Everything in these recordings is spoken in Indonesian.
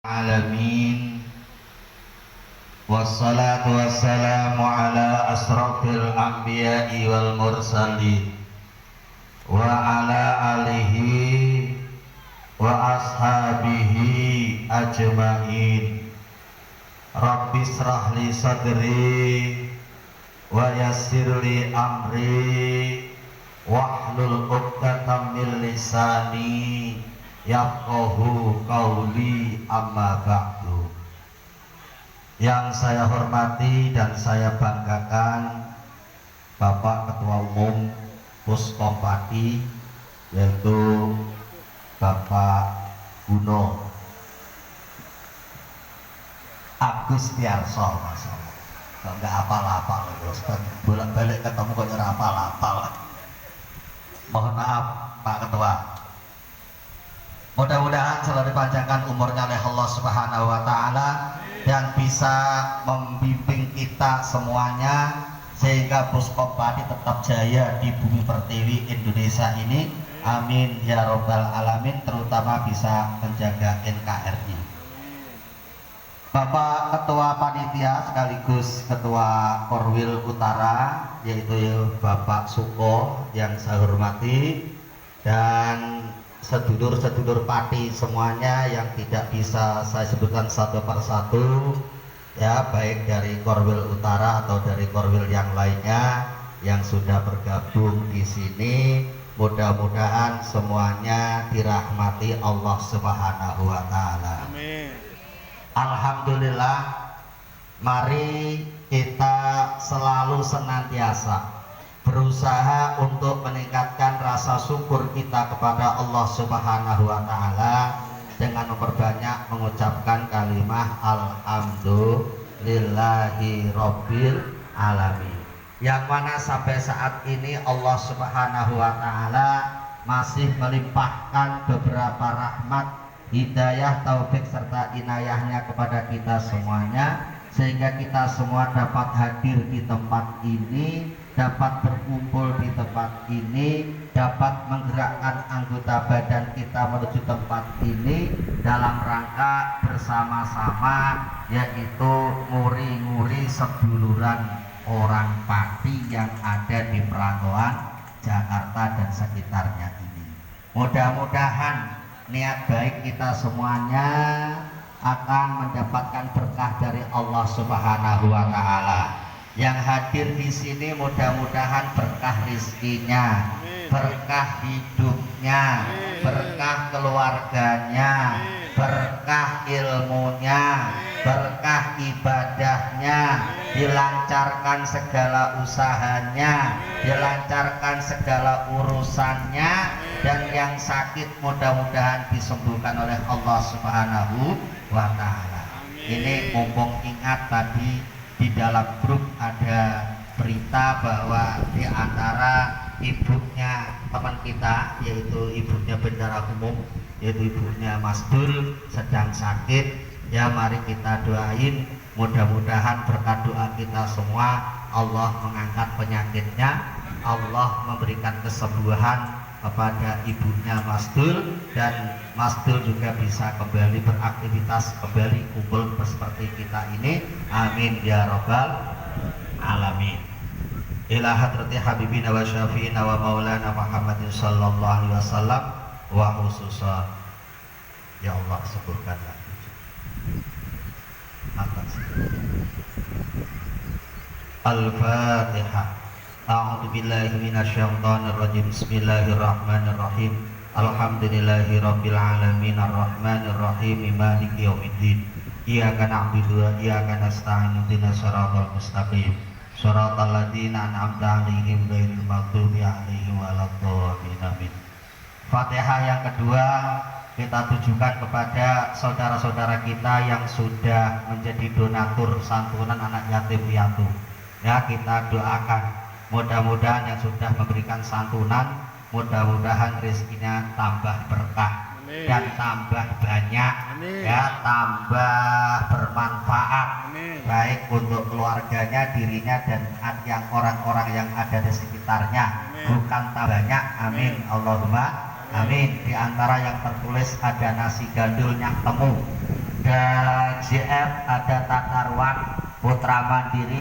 Alamin wassalatu wassalamu ala asrafil anbiya'i wal mursalin wa ala alihi wa ashabihi ajma'in. Rabbi israh li sadri wa yassir li amri wahlul 'uqdatam min lisani yafqahu qauli, amma ba'du. Yang saya hormati dan saya banggakan Bapak Ketua Umum Puskopati, yaitu Bapak Guno Agustiarso. Masalah kalau nggak apal-apal terus bolak-balik ketemu kok ora apal-apal. Mohon maaf Pak Ketua. Mudah-mudahan selalu dipanjangkan umurnya oleh Allah Subhanahu wa Ta'ala dan bisa membimbing kita semuanya sehingga Puskopati tetap jaya di bumi pertiwi Indonesia ini. Amin ya robbal alamin. Terutama bisa menjaga NKRI. Bapak Ketua Panitia sekaligus Ketua Korwil Utara, yaitu Bapak Suko yang saya hormati, dan sedulur-sedulur pati semuanya yang tidak bisa saya sebutkan satu persatu, ya, baik dari Korwil Utara atau dari Korwil yang lainnya yang sudah bergabung di sini. Mudah-mudahan semuanya dirahmati Allah Subhanahu wa Ta'ala. Amin. Alhamdulillah, mari kita selalu senantiasa berusaha untuk meningkatkan rasa syukur kita kepada Allah Subhanahu wa Ta'ala dengan memperbanyak mengucapkan kalimat alhamdulillahi rabbil alamin, yang mana sampai saat ini Allah Subhanahu wa Ta'ala masih melimpahkan beberapa rahmat, hidayah, taufik serta inayahnya kepada kita semuanya, sehingga kita semua dapat hadir di tempat ini, dapat berkumpul di tempat ini, dapat menggerakkan anggota badan kita menuju tempat ini dalam rangka bersama-sama, yaitu nguri-nguri seduluran orang pati yang ada di perantauan Jakarta dan sekitarnya ini. Mudah-mudahan niat baik kita semuanya akan mendapatkan berkah dari Allah Subhanahu wa Ta'ala. Yang hadir di sini mudah-mudahan berkah rizkinya, berkah hidupnya, berkah keluarganya, berkah ilmunya, berkah ibadahnya, dilancarkan segala usahanya, dilancarkan segala urusannya, dan yang sakit mudah-mudahan disembuhkan oleh Allah Subhanahu wa Ta'ala. Ini mumpung ingat tadi di dalam grup ada berita bahwa di antara ibunya teman kita, yaitu ibunya bendara umum, yaitu ibunya Mas Dul, sedang sakit. Ya, mari kita doain, mudah-mudahan berkat doa kita semua Allah mengangkat penyakitnya, Allah memberikan kesembuhan kepada ibunya Mas Dul, dan Mas Dul juga bisa kembali beraktivitas, kembali kumpul seperti kita ini. Amin ya robbal alamin. Ila hadrati habibina wa syafi'ina wa maulana Muhammadin sallallahu alaihi wasallam wa khususa, ya Allah sembuhkanlah atas. Al-Fatihah. A'udzu billahi minasyaitonir rajim. Bismillahirrahmanirrahim. Alhamdulillahirabbil alamin arrahmanir rahim maliki yaumiddin. Iyyaka na'budu wa iyyaka nasta'in ihdinas siratal mustaqim. Shiratal ladzina an'amta 'alaihim ghairil maghdubi 'alaihim waladdallin. Amin. Fatihah yang kedua kita tujukan kepada saudara-saudara kita yang sudah menjadi donatur santunan anak yatim piatu. Ya, kita doakan mudah-mudahan yang sudah memberikan santunan, mudah-mudahan rezekinya tambah berkah. Amin. Dan tambah banyak. Amin. Ya, tambah bermanfaat. Amin. Baik untuk keluarganya, dirinya, dan yang orang-orang yang ada di sekitarnya. Amin. Bukan tambah banyak. Amin. Allahumma amin. Di antara yang tertulis ada nasi gandul yang temu, dan JF ada Tatarwan, Putra Mandiri,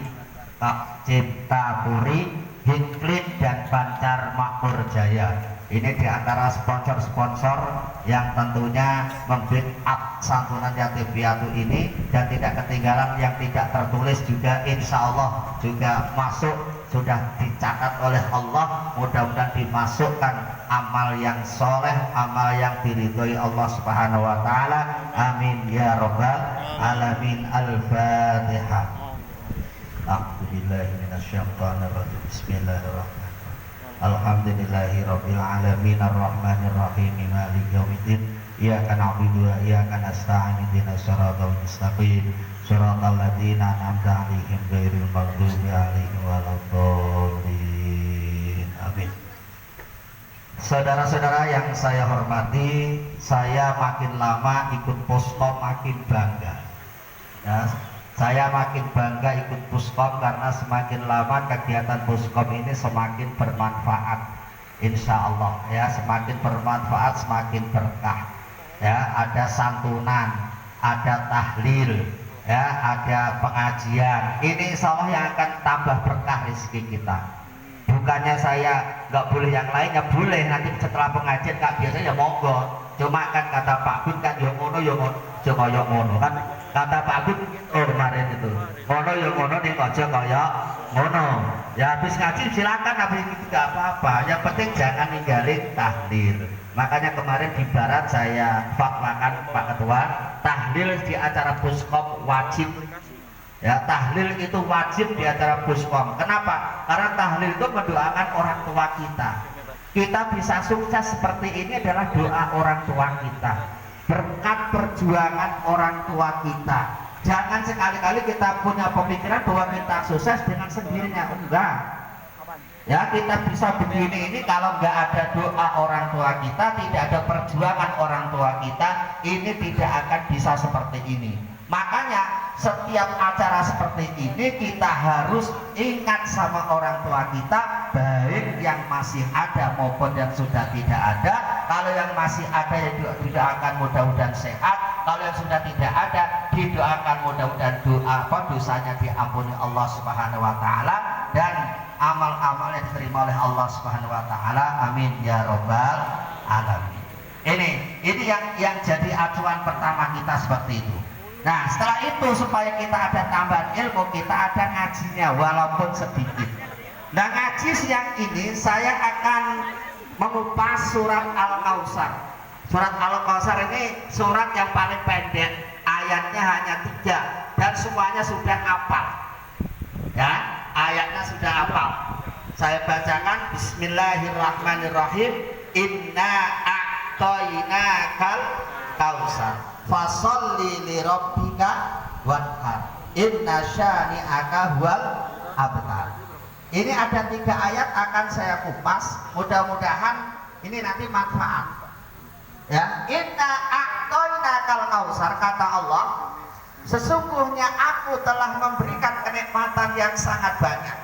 Cipta Puri, Hinklit dan Bancar Makmur Jaya. Ini diantara sponsor-sponsor yang tentunya membackup santunan yatim piatu ini, dan tidak ketinggalan yang tidak tertulis juga insya Allah juga masuk, sudah dicatat oleh Allah, mudah-mudahan dimasukkan amal yang soleh, amal yang diridhoi Allah Subhanahu wa Ta'ala. Amin ya Rabbal Alamin. Al-Fatihah. A'udzubillahi minasyaitonirrajim. Bismillahirrahmanirrahim. Alhamdulillahi rabbil alamin arrahmanir rahim maliki yaumiddin. Iyyaka na'budu wa iyyaka nasta'in ihdinas siratal mustaqim siratal ladzina an'amta 'alaihim ghairil maghdubi 'alaihim waladdallin. Amin. Saudara-saudara yang saya hormati, saya makin lama ikut Puskom makin bangga. Ya, saya makin bangga ikut Puskom karena semakin lama kegiatan Puskom ini semakin bermanfaat, insya Allah ya, semakin bermanfaat, semakin berkah ya. Ada santunan, ada tahlil ya, ada pengajian. Ini insya Allah yang akan tambah berkah rezeki kita. Bukannya saya nggak boleh yang lainnya, boleh nanti setelah pengajian kak biasa ya monggo. Cuma kan kata Pak Gun kan yo ngono yo ngono, coba yo ngono kan kata Pak Gun kemarin itu ngono yo ngono nih aja kaya ngono ya. Habis ngaji silakan, habis itu nggak apa-apa, yang penting jangan ninggalin tahlil. Makanya kemarin di barat saya fatwakan Pak Ketua, tahlil di acara Puskom wajib ya. Tahlil itu wajib di acara Puskom. Kenapa? Karena tahlil itu mendoakan orang tua kita. Kita bisa sukses seperti ini adalah doa orang tua kita, berkat perjuangan orang tua kita. Jangan sekali-kali kita punya pemikiran bahwa kita sukses dengan sendirinya, enggak ya. Kita bisa begini ini kalau nggak ada doa orang tua kita, tidak ada perjuangan orang tua kita, ini tidak akan bisa seperti ini. Makanya setiap acara seperti ini kita harus ingat sama orang tua kita, baik yang masih ada maupun yang sudah tidak ada. Kalau yang masih ada ya didoakan mudah-mudahan sehat, kalau yang sudah tidak ada didoakan mudah-mudahan dosanya diampuni Allah Subhanahu wa Ta'ala, dan amal-amalnya diterima oleh Allah Subhanahu wa Ta'ala. Amin ya Rabbal Alamin. Ini yang jadi acuan pertama kita seperti itu. Nah setelah itu supaya kita ada tambahan ilmu, kita ada ngajinya walaupun sedikit. Nah ngaji siang ini saya akan mengupas surat Al-Kautsar. Surat Al-Kautsar ini surat yang paling pendek, ayatnya hanya 3 dan semuanya sudah hafal ya, ayatnya sudah hafal. Saya bacakan, Bismillahirrahmanirrahim. Inna a'toinakal kautsar fasholli li rabbika wanhar inna syani'aka huwal abtar. Ini ada 3 ayat akan saya kupas, mudah-mudahan ini nanti manfaat ya. Inna a'toinakal kautsar, kata Allah, sesungguhnya aku telah memberikan kenikmatan yang sangat banyak.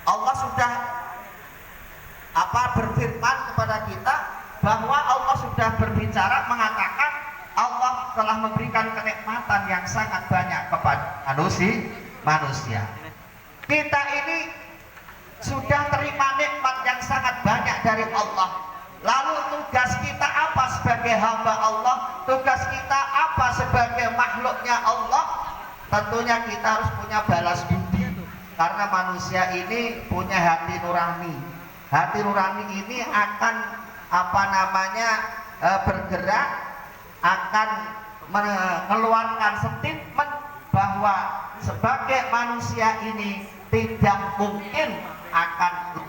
Allah sudah berfirman kepada kita bahwa Allah sudah berbicara mengatakan Allah telah memberikan kenikmatan yang sangat banyak kepada manusia. Kita ini sudah terima nikmat yang sangat banyak dari Allah. Lalu tugas kita apa sebagai hamba Allah? Tugas kita apa sebagai makhluknya Allah? Tentunya kita harus punya balas budi, karena manusia ini punya hati nurani. Hati nurani ini akan bergerak, akan mengeluarkan statement bahwa sebagai manusia ini tidak mungkin akan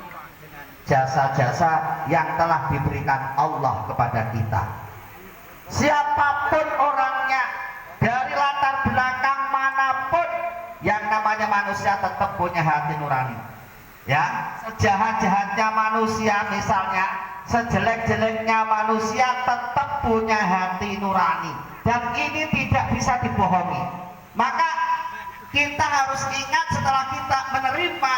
jasa-jasa yang telah diberikan Allah kepada kita. Siapapun orangnya, dari latar belakang manapun, yang namanya manusia tetap punya hati nurani ya. Sejahat-jahatnya manusia misalnya, sejelek-jeleknya manusia tetap punya hati nurani, dan ini tidak bisa dibohongi. Maka kita harus ingat, setelah kita menerima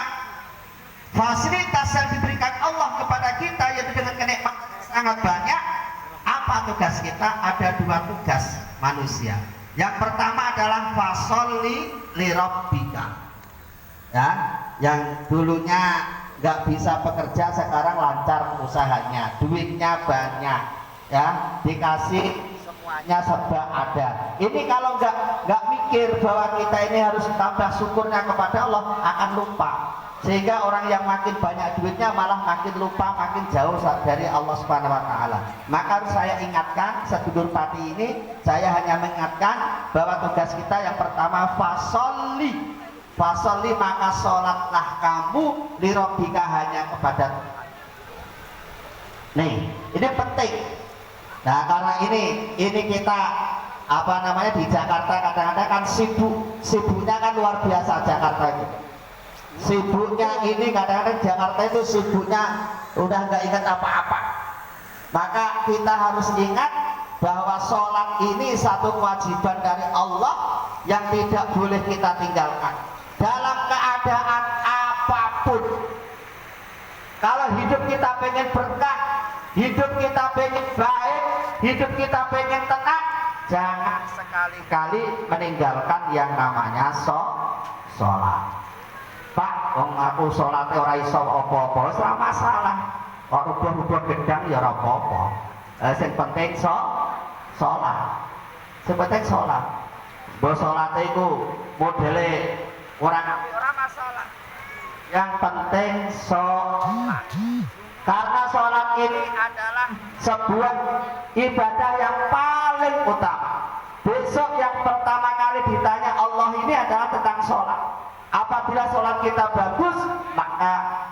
fasilitas yang diberikan Allah kepada kita, yaitu dengan kenikmatan sangat banyak, apa tugas kita? Ada 2 tugas manusia. Yang pertama adalah fasholli li rabbika. Ya, yang dulunya nggak bisa bekerja sekarang lancar usahanya, duitnya banyak, ya, dikasih semuanya serba ada. Ini kalau nggak mikir bahwa kita ini harus tambah syukurnya kepada Allah, akan lupa. Sehingga orang yang makin banyak duitnya malah makin lupa, makin jauh dari Allah Subhanahu wa taala. Maka harus saya ingatkan, sedulur pati ini saya hanya mengingatkan bahwa tugas kita yang pertama fasholli. Fasholli, maka sholatlah kamu lirabbika, hanya kepada Tuhan. Nih, ini penting. Nah, karena ini kita di Jakarta kadang-kadang kan sibuknya kan luar biasa Jakarta itu. Sibuknya ini kadang-kadang Jakarta itu sibuknya udah nggak ingat apa-apa. Maka kita harus ingat bahwa sholat ini satu kewajiban dari Allah yang tidak boleh kita tinggalkan dalam keadaan apapun. Kalau hidup kita pengen berkah, hidup kita pengen baik, hidup kita pengen tenang, jangan sekali-kali meninggalkan yang namanya sholat. Pak, wong aku sholatnya ora iso apa-apa, ora masalah. Kok rubah-rubah gedang ya ora apa-apa. Sing penting sholat. Sing penting sholat. Mbok sholat iku modele ora masalah. Yang penting sholat. Karena sholat ini adalah sebuah ibadah yang paling utama. Besok yang pertama kali ditanya Allah ini adalah tentang sholat. Apabila sholat kita bagus, maka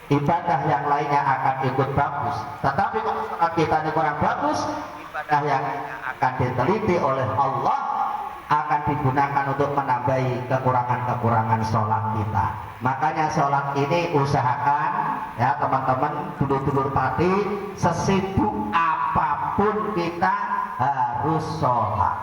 ibadah yang lainnya akan ikut bagus. Tetapi kalau sholat kita ini kurang bagus, ibadah yang lainnya akan diteliti oleh Allah, akan digunakan untuk menambahi kekurangan-kekurangan sholat kita. Makanya sholat ini usahakan, ya teman-teman, dulur-dulur pati, sesibuk apapun kita harus sholat.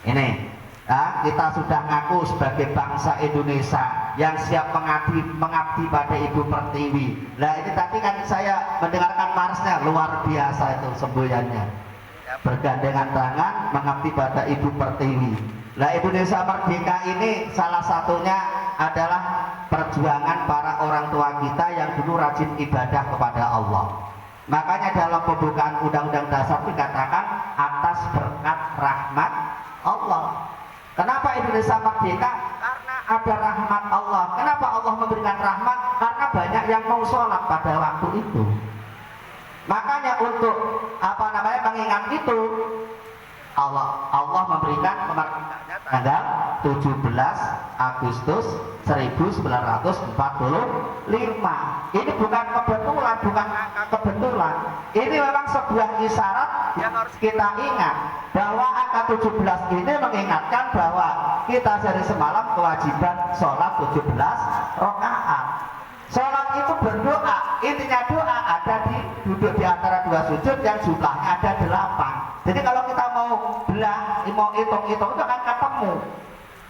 Ini. Nah, kita sudah ngaku sebagai bangsa Indonesia yang siap mengabdi pada Ibu Pertiwi. Nah, ini tadi kan saya mendengarkan marsnya, luar biasa itu semboyannya. Bergandengan tangan mengabdi pada Ibu Pertiwi. Nah, Indonesia Merdeka ini salah satunya adalah perjuangan para orang tua kita yang dulu rajin ibadah kepada Allah. Makanya dalam pembukaan Undang-Undang Dasar dikatakan atas berkat rahmat Allah. Kenapa Indonesia merdeka? Karena ada rahmat Allah. Kenapa Allah memberikan rahmat? Karena banyak yang mau sholat pada waktu itu. Makanya untuk mengingat itu, Allah memberikan kemerdekaannya tanggal 17 Agustus 1945. Ini bukan kebetulan. Ini memang sebuah isyarat yang harus kita ingat, bahwa angka 17 ini mengingatkan bahwa kita dari semalam kewajiban sholat 17 rakaat. Sholat itu berdoa, intinya doa ada duduk di antara dua sujud yang jumlahnya ada 8. Jadi kalau kita mau hitung-hitung itu akan ketemu.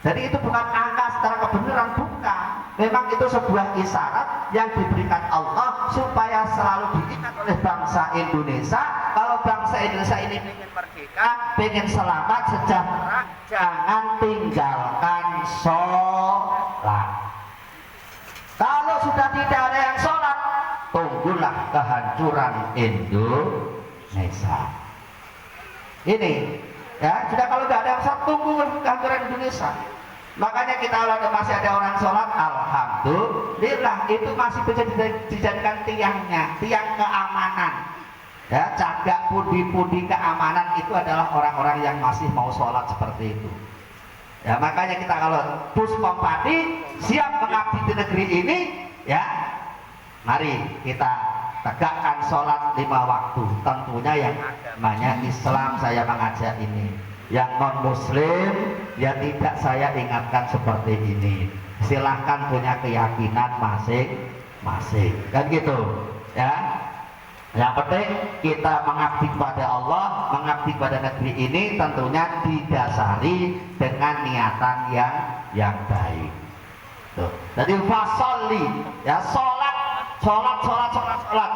Jadi itu bukan angka secara kebenaran, bukan. Memang itu sebuah isyarat yang diberikan Allah supaya selalu diingat oleh bangsa Indonesia. Kalau bangsa Indonesia ini ingin merdeka, ingin selamat, sejahtera, jangan tinggalkan sholat. Kalau sudah tidak ada yang sholat, tunggulah kehancuran Indonesia. Ini, ya, sudah kalau tidak ada yang sholat, tunggu kehancuran Indonesia. Makanya kita masih ada orang sholat, alhamdulillah, itu masih bisa dijadikan tiang keamanan. Ya, cagak pundi-pundi keamanan itu adalah orang-orang yang masih mau sholat seperti itu. Ya, makanya kita kalau Puspom Pati siap mengabdi di negeri ini, ya, mari kita tegakkan sholat 5 waktu. Tentunya yang agamanya Islam saya mengajak ini. Yang non muslim ya tidak saya ingatkan seperti ini. Silahkan punya keyakinan masing-masing, kan gitu ya. Yang penting kita mengabdi kepada Allah, mengabdi pada negeri ini tentunya didasari dengan niatan yang baik. Tuh. Jadi fasholli, ya, sholat,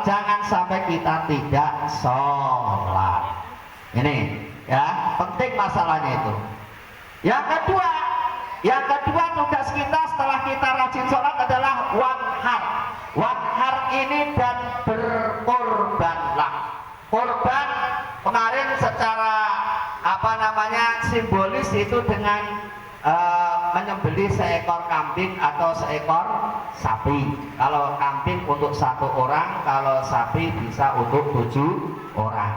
jangan sampai kita tidak sholat. Ini Ya, penting masalahnya itu. Yang kedua tugas kita setelah kita rajin sholat adalah wanhar. Wanhar ini dan berkorbanlah. Korban kemarin secara simbolis itu dengan menyembelih seekor kambing atau seekor sapi. Kalau kambing untuk 1 orang, kalau sapi bisa untuk 7 orang.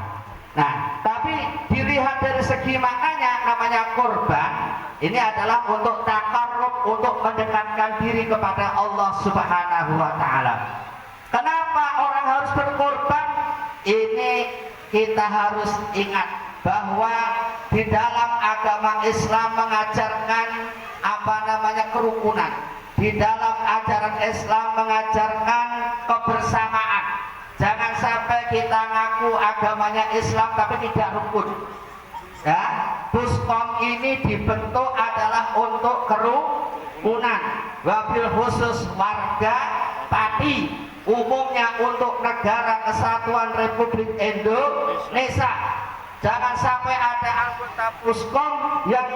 Nah, tapi dilihat dari segi maknanya, namanya korban ini adalah untuk takarrub, untuk mendekatkan diri kepada Allah Subhanahu wa Ta'ala. Kenapa orang harus berkorban? Ini kita harus ingat bahwa di dalam agama Islam mengajarkan kerukunan. Di dalam ajaran Islam mengajarkan kebersamaan. Jangan sampai kita ngaku agamanya Islam tapi tidak rukun. Ya, Puskom ini dibentuk adalah untuk kerukunan. Wabil khusus warga Pati, umumnya untuk Negara Kesatuan Republik Indonesia. Jangan sampai ada anggota Puskom yang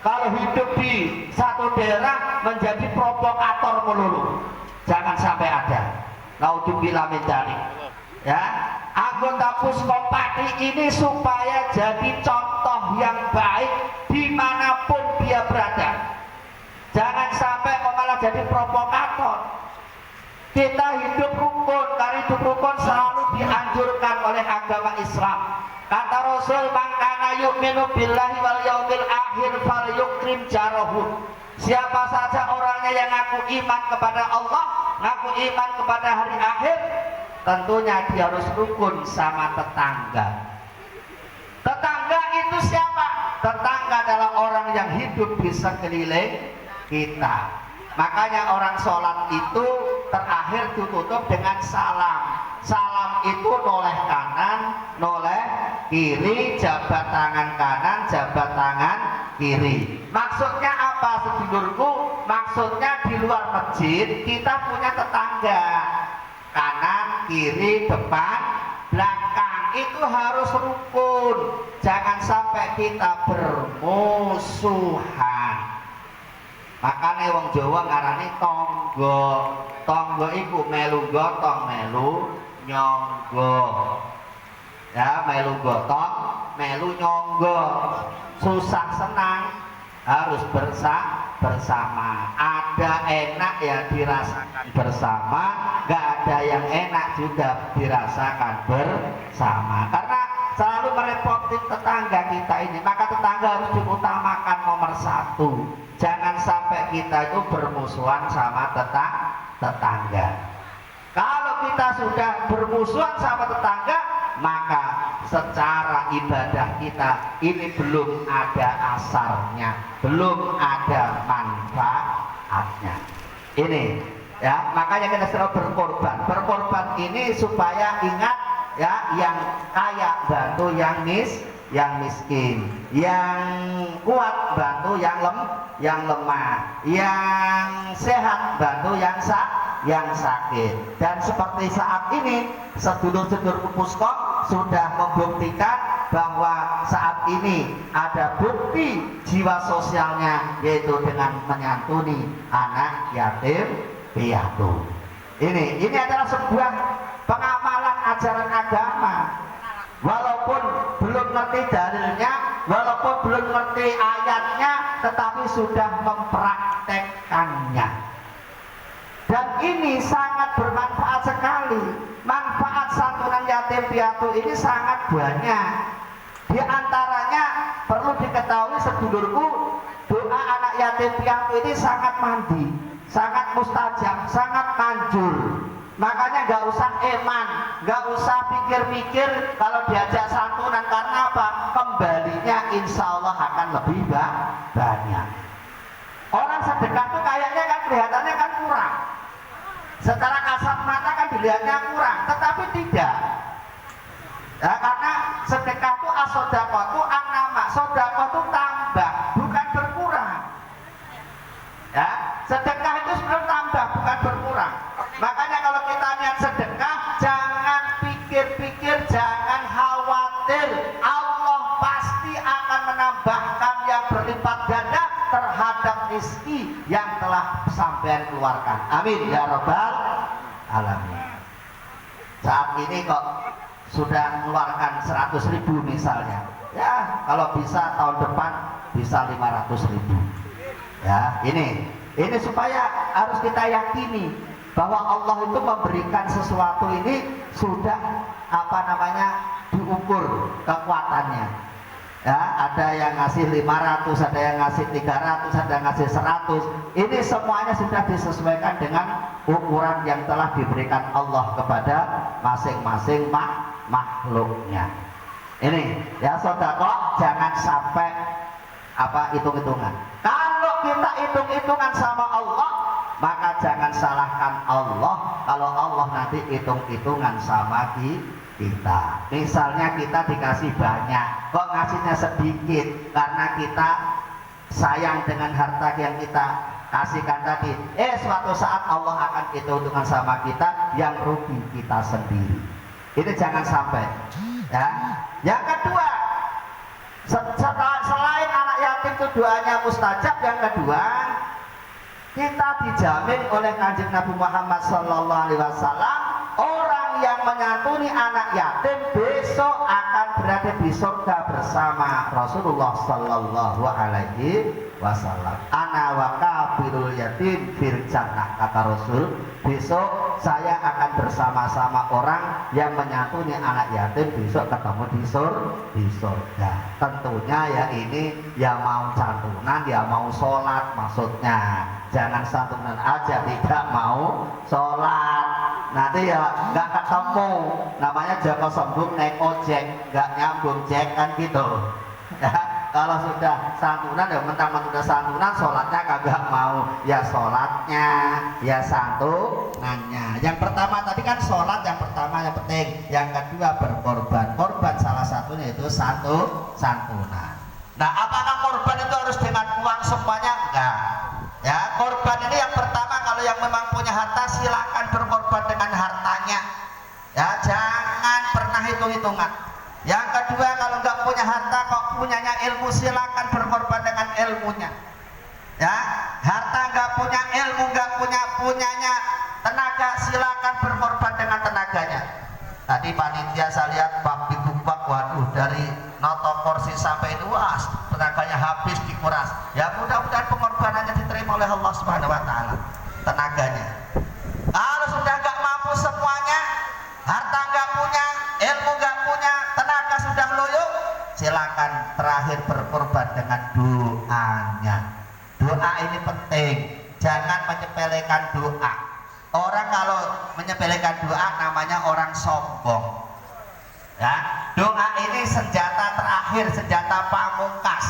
kalau hidup di satu daerah menjadi provokator melulu. Jangan sampai ada. Naudzubillah min dzalik. Ya, anggota Puskom Pati ini supaya jadi contoh yang baik dimanapun dia berada. Jangan sampai malah jadi provokator. Kita hidup rukun, karena hidup rukun selalu dianjurkan oleh agama Islam. Kata Rasul, "Mangkana yu'minu billahi wal yaumil akhir falyukrim jarahu." Siapa saja orangnya yang ngaku iman kepada Allah, ngaku iman kepada hari akhir, tentunya dia harus rukun sama tetangga. Tetangga itu siapa? Tetangga adalah orang yang hidup di sekeliling kita. Makanya orang sholat itu terakhir ditutup dengan salam. Salam itu noleh kanan, noleh kiri, jabat tangan kanan, jabat tangan kiri. Maksudnya apa, sedulurku? Maksudnya di luar masjid kita punya tetangga, kanan, kiri, depan, belakang. Itu harus rukun. Jangan sampai kita bermusuhan. Makanya wong Jawa ngarani tonggo. Tonggo iku melu gotong, melu nyonggo. Ya, melu gotong, melu nyonggo. Susah senang harus bersama. Ada enak ya dirasakan bersama, gak ada yang enak juga dirasakan bersama. Karena selalu merepoti tetangga kita ini, maka tetangga harus diutamakan nomor 1. Jangan sampai kita itu bermusuhan sama tetangga. Kalau kita sudah bermusuhan sama tetangga, maka secara ibadah kita ini belum ada asarnya, belum ada manfaatnya. Ini ya, makanya kita selalu berkorban. Berkorban ini supaya ingat ya, yang kaya bantu yang miskin, yang kuat bantu yang lemah, yang sehat bantu yang sakit. Dan seperti saat ini sedulur-sedulur Puskom sudah membuktikan bahwa saat ini ada bukti jiwa sosialnya, yaitu dengan menyantuni anak yatim piatu. Ini adalah sebuah pengamalan ajaran agama. Walaupun belum ngerti dalilnya, walaupun belum ngerti ayatnya, tetapi sudah mempraktekkannya. Dan ini sangat bermanfaat sekali. Manfaat santunan yatim piatu ini sangat banyak. Di antaranya perlu diketahui sedulurku, doa anak yatim piatu ini sangat mandi, sangat mustajab, sangat manjur. Makanya gak usah eman, gak usah pikir-pikir kalau diajak santunan. Karena apa? Kembalinya insya Allah akan lebih banyak. Orang sedekah tuh kayaknya kan kelihatannya kan kurang, secara kasat mata kan dilihatnya kurang, tetapi tidak ya, karena sedekah tuh as-sodaqah tuh an-nama. Sodaqah tuh tambah, bukan berkurang ya. Sedekah itu sebenarnya tambah, bukan berkurang. Makanya kalau kita niat sedekah, jangan pikir-pikir, jangan khawatir. Allah pasti rezeki yang telah sampean keluarkan. Amin ya rabbal alamin. Saat ini kok sudah mengeluarkan 100.000 misalnya, ya kalau bisa tahun depan bisa 500.000. Ya, ini supaya harus kita yakini bahwa Allah itu memberikan sesuatu ini sudah diukur kekuatannya. Ya, ada yang ngasih 500, ada yang ngasih 300, ada yang ngasih 100. Ini semuanya sudah disesuaikan dengan ukuran yang telah diberikan Allah kepada masing-masing makhluknya. Ini ya saudara, jangan sampai hitung-hitungan. Kalau kita hitung-hitungan sama Allah, maka jangan salahkan Allah kalau Allah nanti hitung-hitungan sama kita. Misalnya kita dikasih banyak, kok ngasihnya sedikit karena kita sayang dengan harta yang kita kasihkan tadi. Suatu saat Allah akan hitung-hitungan sama kita, yang rugi kita sendiri. Ini jangan sampai. Ya. Yang kedua, selain anak yatim itu doanya mustajab, yang kedua kita dijamin oleh Kanjeng Nabi Muhammad SAW, orang yang menyantuni anak yatim besok akan berada di surga bersama Rasulullah Sallallahu Alaihi Wasallam. Ana wa kafirul yatim fil jannah, kata Rasul. Besok saya akan bersama-sama orang yang menyantuni anak yatim, besok ketemu di surga. Tentunya ya ini ya mau santunan, ya mau sholat maksudnya. Jangan santunan aja tidak mau sholat, nanti ya nggak ketemu. Namanya Joko Sembung naik ojek nggak nyambung cek kan gitu. Ya, kalau sudah santunan ya mentang-mentang udah santunan, sholatnya kagak mau. Ya sholatnya, ya santunannya. Yang pertama tadi kan sholat, yang pertama yang penting. Yang kedua berkorban. Korban salah satunya itu santunan. Nah, apakah korban itu harus dengan uang semuanya? Enggak. Ya, korban ini yang pertama, kalau yang memang punya harta silakan berkorban dengan hartanya. Ya, jangan pernah hitung-hitungan. Yang kedua, kalau nggak punya harta kok punyanya ilmu, silakan berkorban dengan ilmunya. Ya, harta nggak punya ilmu, nggak punyanya tenaga, silakan berkorban dengan tenaganya. Tadi panitia saya lihat bak dibubak, waduh, dari noto kursi sampai itu, wah, tenaganya habis dikuras. Ya mudah-mudahan pengorbanannya diterima oleh Allah Subhanahu Wa Taala, tenaganya. Kalau sudah nggak mampu semuanya, harta nggak punya, ilmu nggak punya, tenaga sudah loyo, silakan terakhir berkorban dengan doanya. Doa ini penting, jangan menyepelekan doa. Orang kalau menyepelekan doa namanya orang sombong. Ya, doa ini senjata terakhir, senjata pamungkas.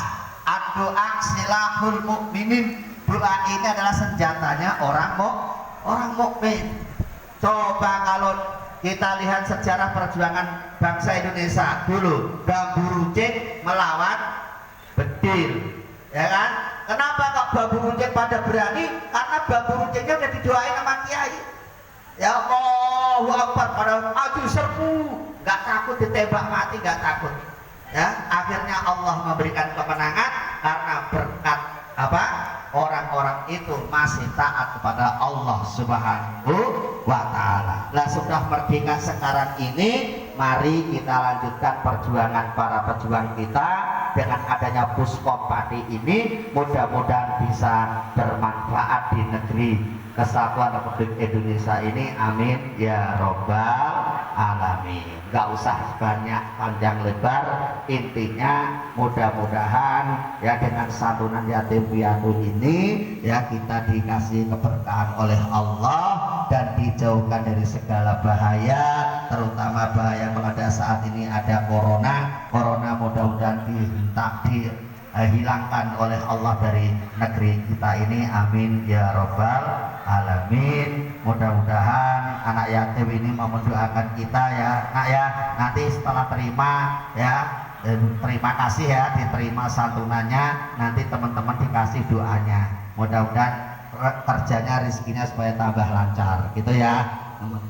Doa silahul mukminin. Doa ini adalah senjatanya orang mukmin. Coba kalau kita lihat sejarah perjuangan bangsa Indonesia dulu, bambu runcing melawan bedil, ya kan? Kenapa kok bambu runcing pada berani? Karena bambu runcingnya udah didoain sama kiai. Ya Allahu Akbar, pada maju serbu, nggak takut ditembak mati, nggak takut. Ya, akhirnya Allah memberikan kemenangan karena berkat orang-orang itu masih taat kepada Allah Subhanahu wa Ta'ala. Nah, sudah merdeka sekarang ini, mari kita lanjutkan perjuangan para pejuang kita dengan adanya Puspom Pati ini. Mudah-mudahan bisa bermanfaat di negeri Kesatuan Republik Indonesia ini. Amin ya robbal alamin. Gak usah banyak panjang lebar, intinya mudah-mudahan ya dengan santunan yatim piatu ini ya kita dikasih keberkahan oleh Allah dan dijauhkan dari segala bahaya, terutama bahaya melanda saat ini ada corona. Mudah-mudahan dihilangkan oleh Allah dari negeri kita ini. Amin ya robbal alamin. Mudah-mudahan anak yatim ini mau mendoakan kita ya nak ya, nanti setelah terima ya, terima kasih ya, diterima santunannya, nanti teman-teman dikasih doanya, mudah-mudahan kerjanya, rezekinya supaya tambah lancar gitu ya.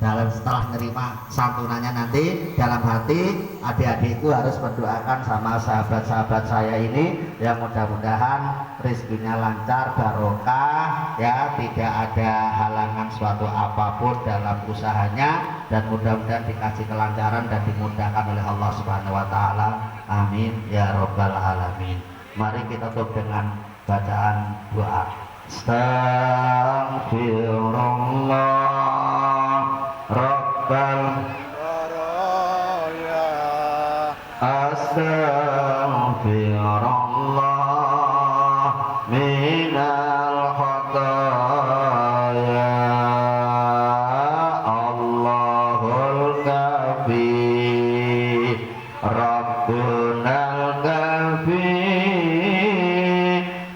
dalam setelah menerima santunannya nanti dalam hati adik-adikku harus mendoakan sama sahabat-sahabat saya ini yang mudah-mudahan rezekinya lancar, barokah, ya tidak ada halangan suatu apapun dalam usahanya, dan mudah-mudahan dikasih kelancaran dan dimudahkan oleh Allah Subhanahu wa taala. Amin ya rabbal alamin. Mari kita tutup dengan bacaan doa. Astaghfirullah rabbal baraya, astaghfirullah minal khataya, Allahul kafi Rabbunal kafi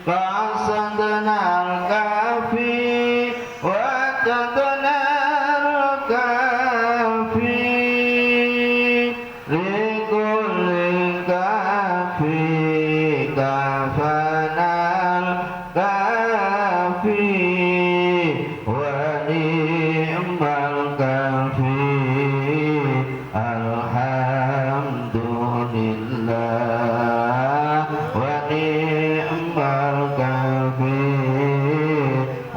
qasadnal kafi wajadnal kafi likulli kafi kafanal kafi wa ni'mal kafi alhamdulillah wa ni'mal kafi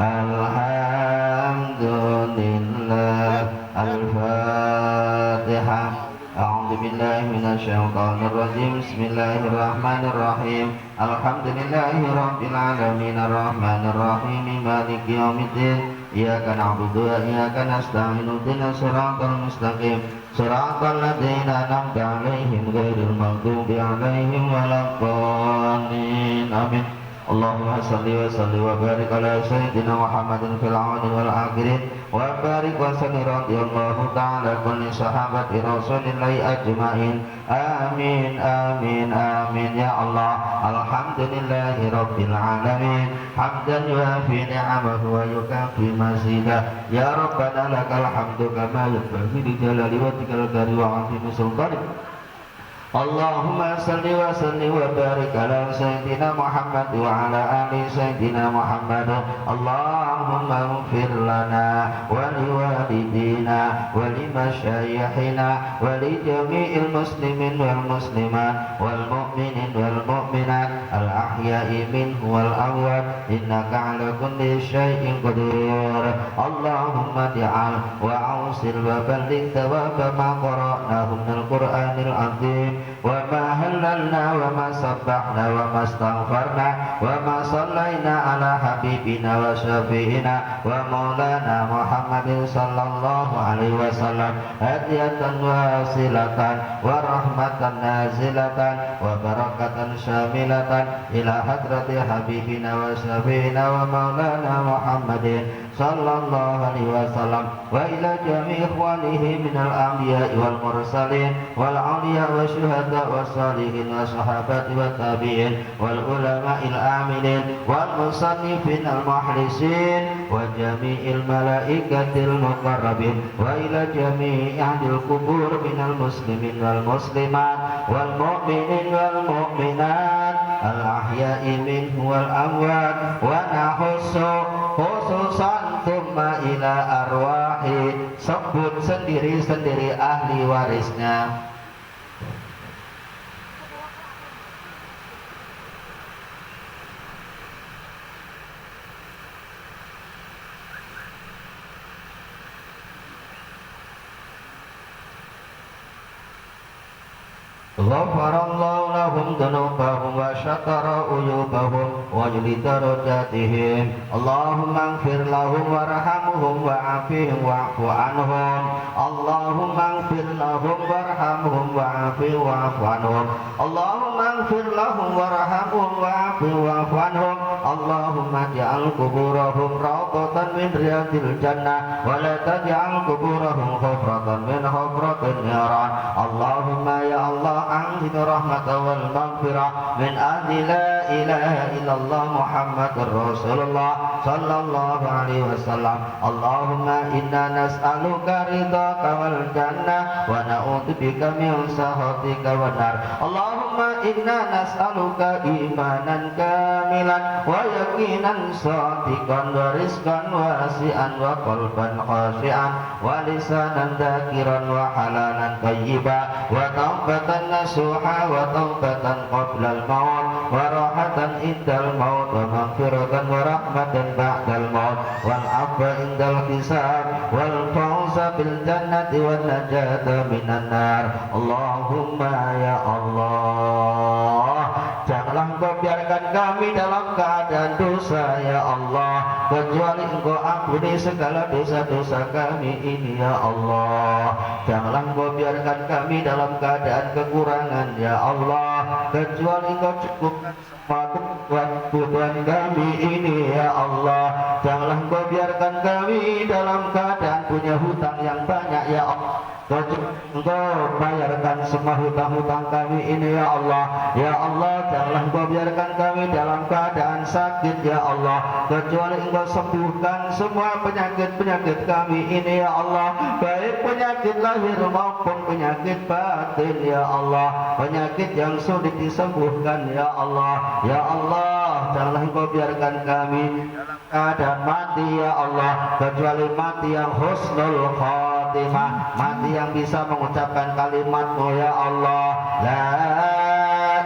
alhamdulillah. Al-Fatihah. A'udzu billahi minasyaitonir rajim. Bismillahirrahmanirrahim. Alhamdulillahi rabbil alamin arrahmanir rahim maliki yaumiddin. Iyyaka na'budu wa iyyaka nasta'in ihdinas siratal mustaqim siratal ladzina an'amta 'alaihim ghairil maghdubi 'alaihim waladdallin. Amin. Allahumma salli wa sallim wa barik ala sayyidina Muhammadin fil awwalin wal akhirin wa barik wa sallim radhiyallahu ta'ala kulli sahabati rasulillahi ajma'in. Amin amin amin ya Allah. Alhamdulillahi rabbil alamin hamdan yuafi ni'amahu wa yukafi mazidah. Ya Rabbana lakal hamdu kama yanbaghi li jalali wajhikal karim wa 'azimi sultanik. Allahumma salli wa sallim wa barik ala sayyidina Muhammad wa ala ali sayyidina Muhammad. Allahumma ighfir lana wa liwalidina wa limasyayikhina wa li jami'il muslimin wal muslimat wal mu'minin wal mu'minat al ahya'i minhu wal amwat innaka ala kulli syai'in qadir. Allahumma ja'al wa awsil wa balligh thawaba ma qara'nahu minal Qur'anil 'azim wa ma halalna wa ma sabbahna wa ma astaghfarna wa ma sallaina ala habibina wa syafi'ina wa maulana Muhammadin sallallahu alaihi wasallam hadiyatan wasilatan wa rahmatan nazilatan wa barakatan syamilatan ila hadrati habibina wa syafi'ina wa maulana Muhammadin sallallahu alaihi wasallam wa ila jami' ikhwanihi minal anbiya'i wal mursalin wal awliya wa syuhada wa salihin wa sahabati wa tabi'in wal ulama'il amilin wal musannifin al muhlisin wa jami'il malaikatil muqarrabin wa ila jami'i ahlil kubur minal muslimin wal muslimat wal mu'minin wal mu'minat al ahya'i minhu wal amwat wa nahussu khususan thumma ila arwahi, sebut sendiri-sendiri ahli warisnya. Ghafarallahu lahum dhunubahum wa syakara uyubahum wa jli darajatihim. Allahumma ighfir lahum warhamhum wa'afihim wa'fu anhum. Allahumma ighfir lahum warhamhum wa'afihim wa'fu anhum. Allahumma ighfir lahum warhamhum wa'afihim wa'fu anhum. Allahumma ja'al kuburahum rawdatan min riyadil jannah wa la taj'al kuburahum hufratan min hufratin niran. Allahumma ya Allah anzil rahmatan wal maghfirah min ahli la ilaha illallah Muhammadur Rasulullah sallallahu alaihi wasallam. Allahumma inna nas'aluka ridhaka wal jannah wa na'udzubika min sakhatika wan nar. Allahumma inna nas'aluka imanan kamil kamilan wa yaqinan sadiqan wa rizqan wasi'an wa qalban khashi'an wa lisanan dzakiran wa halalan thayyiba wa taubatan nasuha wa taubatan qabla al-maut wa rahatan indal maut wa maghfiratan wa rahmatan ba'dal maut wal afwa indal hisab wal fawza bil jannati wan najata minan nar. Allahumma ya Allah, janganlah Engkau biarkan kami dalam keadaan dosa ya Allah, kecuali Engkau ampuni segala dosa-dosa kami ini ya Allah. Janganlah Engkau biarkan kami dalam keadaan kekurangan ya Allah, kecuali Engkau cukupkan semua kebutuhan kami ini ya Allah. Janganlah Engkau biarkan kami dalam keadaan punya hutang yang banyak ya Allah, Engkau bayarkan semua hutang-hutang kami ini ya Allah. Ya Allah, janganlah Engkau biarkan kami dalam keadaan sakit ya Allah, kecuali Engkau sembuhkan semua penyakit-penyakit kami ini ya Allah, baik penyakit lahir maupun penyakit batin ya Allah, penyakit yang sulit disembuhkan ya Allah. Ya Allah, janganlah Engkau biarkan kami dalam keadaan mati ya Allah, kecuali mati yang husnul khatimah, mati yang bisa mengucapkan kalimat-Mu ya Allah, la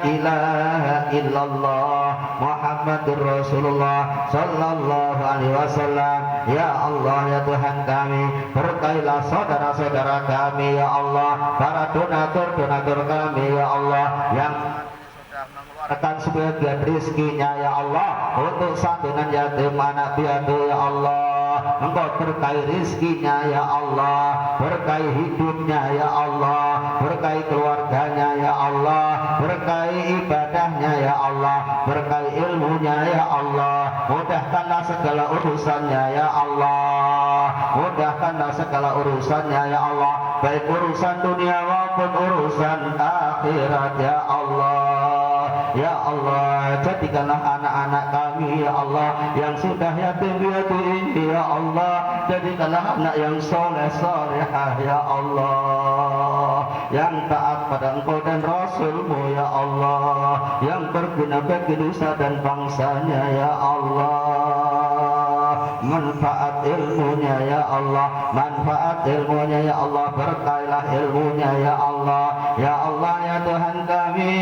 ilaha illallah Muhammadur Rasulullah sallallahu alaihi wasallam. Ya Allah, ya Tuhan kami, berkailah saudara-saudara kami ya Allah, para donatur-donatur kami ya Allah, yang mengeluarkan sebagian rizkinya ya Allah untuk santunan yatim anak piatu ya Allah. Engkau berkahi rizkinya ya Allah, berkahi hidupnya ya Allah, berkahi keluarganya ya Allah, berkahi ibadahnya ya Allah, berkahi ilmunya ya Allah. Mudahkanlah segala urusannya ya Allah, mudahkanlah segala urusannya ya Allah, baik urusan dunia maupun urusan akhirat ya Allah. Ya Allah, jadikanlah anak-anak kami ya Allah yang sudah yatim piatu ini ya Allah, jadikanlah anak yang soleh solehah ya Allah, yang taat pada Engkau dan Rasul-Mu ya Allah, yang berguna bagi nusa dan bangsanya ya Allah. Manfaat ilmunya ya Allah, manfaat ilmunya ya Allah, berkailah ilmunya ya Allah. Ya Allah, ya Tuhan kami,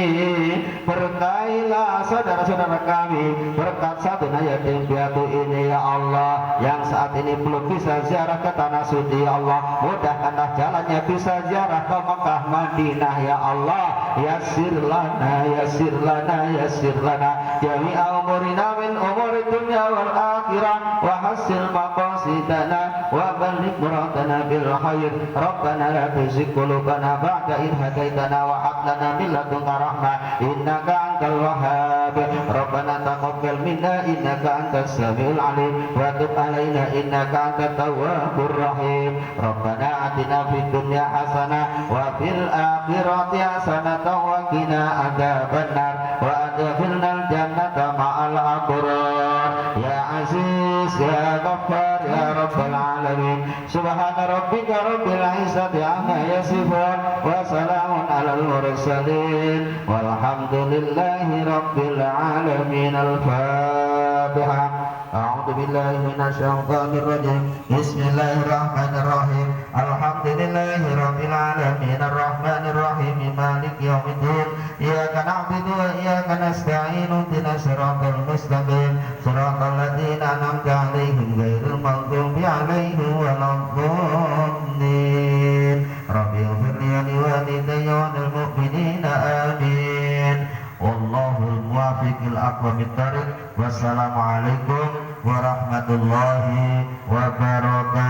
berkailah saudara-saudara kami berkat santunan yatim piatu ini ya Allah, yang saat ini belum bisa ziarah ke tanah suci ya Allah, mudahkanlah jalannya bisa ziarah ke Mekah Madinah ya Allah. Yassir lana, yassir lana, yassir lana jami'a umurina min umuri dunya wal akhirah, wa hasil maqasidana wa balligh muradana bil khair. Rabbana la tuzigh qulubana ba'da idh hadaitana wa hab lana min ladunka rahmah innaka antal wahhab. Rabbana taqabbal minna innaka antas samiul alim wa tub alaina innaka antat tawwabur rahim. Rabbana atina fid dunya hasanah wa fil akhirati hasanah wa qina adzabannar wa adkhilnal jannata ma'al abrar. Ya Aziz ya Ghaffar ya Rabbal alamin. Subhana rabbika rabbil izzati amma yasifun wa salamun alal mursalin walhamdulillahi rabbil alamin. Al-Fatihah. A'udzu billahi minasyaitonir rajim. Bismillahirrahmanirrahim. Alhamdulillahi rabbil alamin arrahmanir rahim maliki yaumiddin. Iyyaka na'budu wa iyyaka nasta'in. Ihdinas siratal mustaqim. Siratal ladzina an'amta 'alaihim ghairil maghdubi 'alaihim waladdallin. Rabbighfir li wa liwalidayya wa lil mu'minina amin. Wallahul muwaffiqil aqwamit thariq. Wassalamualaikum warahmatullahi wabarakatuh.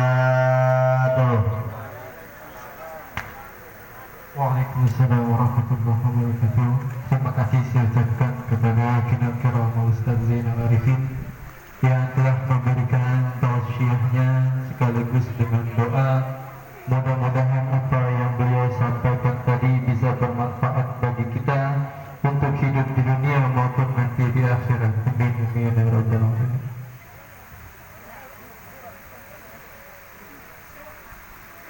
Waalaikumsalam warahmatullahi wabarakatuh. Terima kasih saya ucapkan kepada Kinar Kiram Ustaz Zainal Arifin yang telah memberikan tausiahnya sekaligus dengan doa. Mudah-mudahan apa yang beliau sampaikan tadi bisa bermanfaat bagi kita untuk hidup di dunia maupun nanti di akhirat. Amin ya rabbal alamin.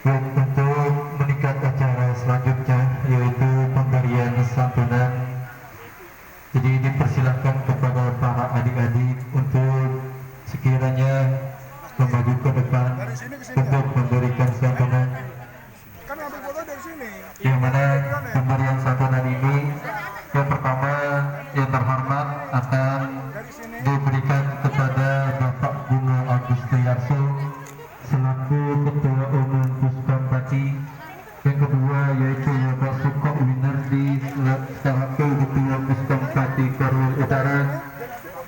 Baik, untuk meningkat acara selanjutnya yaitu pemberian santunan. Jadi dipersilakan kepada para adik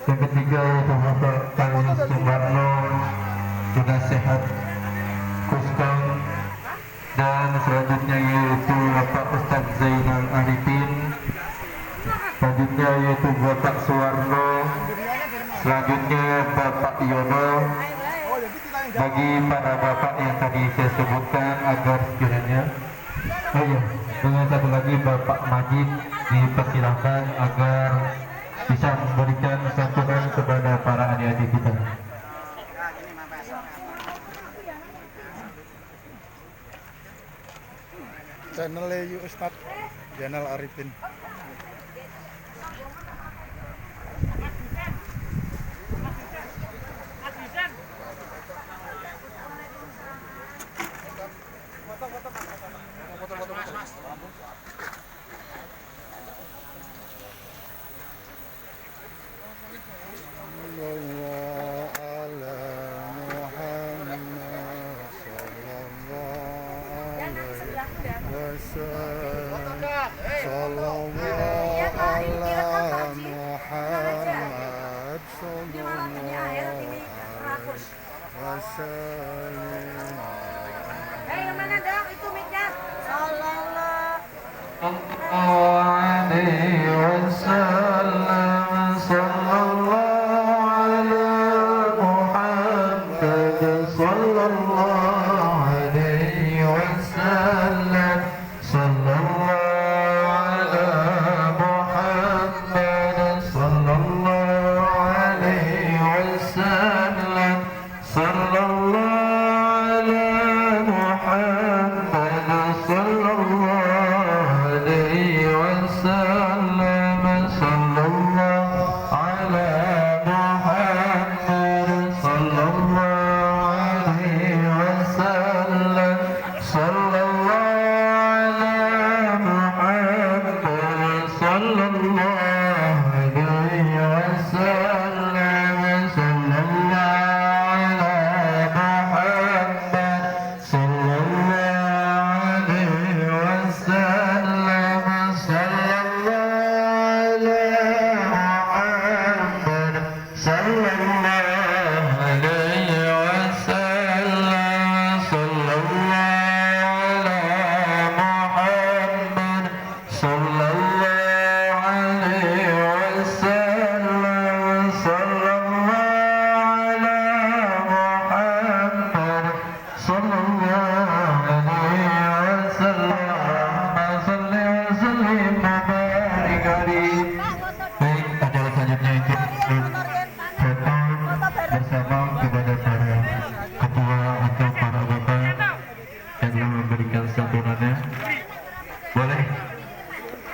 Yang ketiga yaitu Bapak Kalius Sumarno, Penasehat Kuskon. Dan selanjutnya yaitu Bapak Ustadz Zainal Arifin. Selanjutnya yaitu Bapak Suwarno. Selanjutnya Bapak Yono. Bagi para bapak yang tadi saya sebutkan agar sekiranya dengan satu lagi Bapak Majid dipersilahkan agar bisa memberikan santunan kepada para adik-adik kita. Channelnya yuk Ustadz Zainal Arifin. Yang mana dong itu mic-nya? Sallallahu